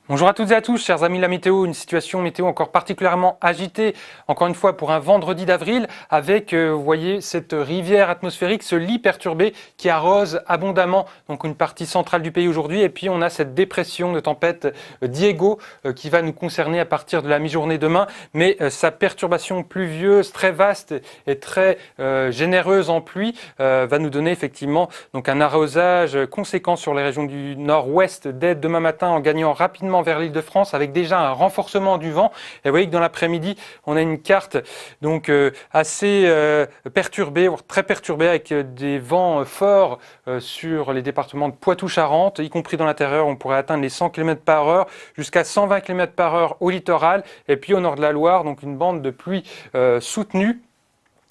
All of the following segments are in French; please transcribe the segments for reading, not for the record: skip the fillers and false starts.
Bonjour à toutes et à tous, chers amis de la météo, une situation météo encore particulièrement agitée, encore une fois pour un vendredi d'avril, avec, vous voyez, cette rivière atmosphérique, ce lit perturbé qui arrose abondamment donc une partie centrale du pays aujourd'hui, et puis on a cette dépression de tempête Diego qui va nous concerner à partir de la mi-journée demain, mais sa perturbation pluvieuse très vaste et très généreuse en pluie va nous donner effectivement donc un arrosage conséquent sur les régions du nord-ouest dès demain matin en gagnant rapidement vers l'Île-de-France avec déjà un renforcement du vent. Et vous voyez que dans l'après-midi, on a une carte donc assez perturbée, voire très perturbée, avec des vents forts sur les départements de Poitou-Charentes, y compris dans l'intérieur. On pourrait atteindre les 100 km par heure jusqu'à 120 km par heure au littoral. Et puis au nord de la Loire, donc une bande de pluie soutenue,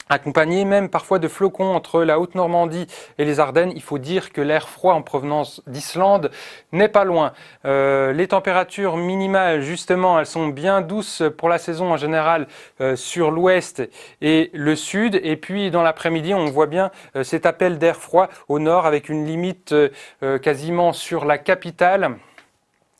accompagné même parfois de flocons entre la Haute-Normandie et les Ardennes. Il faut dire que l'air froid en provenance d'Islande n'est pas loin. Les températures minimales, justement, elles sont bien douces pour la saison en général sur l'ouest et le sud. Et puis dans l'après-midi, on voit bien cet appel d'air froid au nord avec une limite quasiment sur la capitale.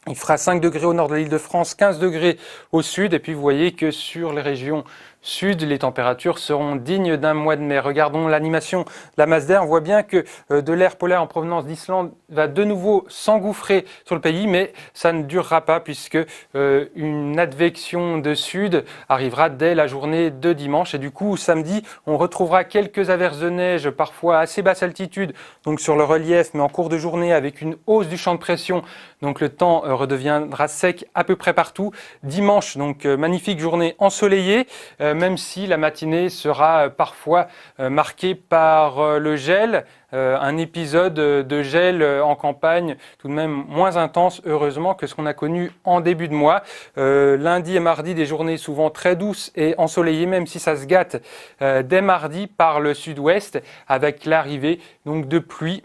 Il fera 5 degrés au nord de l'Île-de-France, 15 degrés au sud. Et puis vous voyez que sur les régions sud, les températures seront dignes d'un mois de mai. Regardons l'animation de la masse d'air. On voit bien que de l'air polaire en provenance d'Islande va de nouveau s'engouffrer sur le pays, mais ça ne durera pas puisque une advection de sud arrivera dès la journée de dimanche. Et du coup, samedi, on retrouvera quelques averses de neige, parfois à assez basse altitude, donc sur le relief, mais en cours de journée avec une hausse du champ de pression. Donc le temps redeviendra sec à peu près partout. Dimanche, donc magnifique journée ensoleillée, même si la matinée sera parfois marquée par le gel, un épisode de gel en campagne tout de même moins intense, heureusement, que ce qu'on a connu en début de mois. Lundi et mardi, des journées souvent très douces et ensoleillées, même si ça se gâte dès mardi par le sud-ouest, avec l'arrivée donc de pluie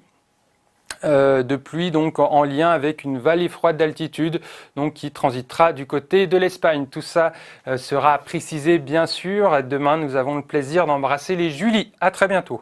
donc en lien avec une vallée froide d'altitude donc qui transitera du côté de l'Espagne. Tout ça sera précisé bien sûr. Demain, nous avons le plaisir d'embrasser les Julie. À très bientôt.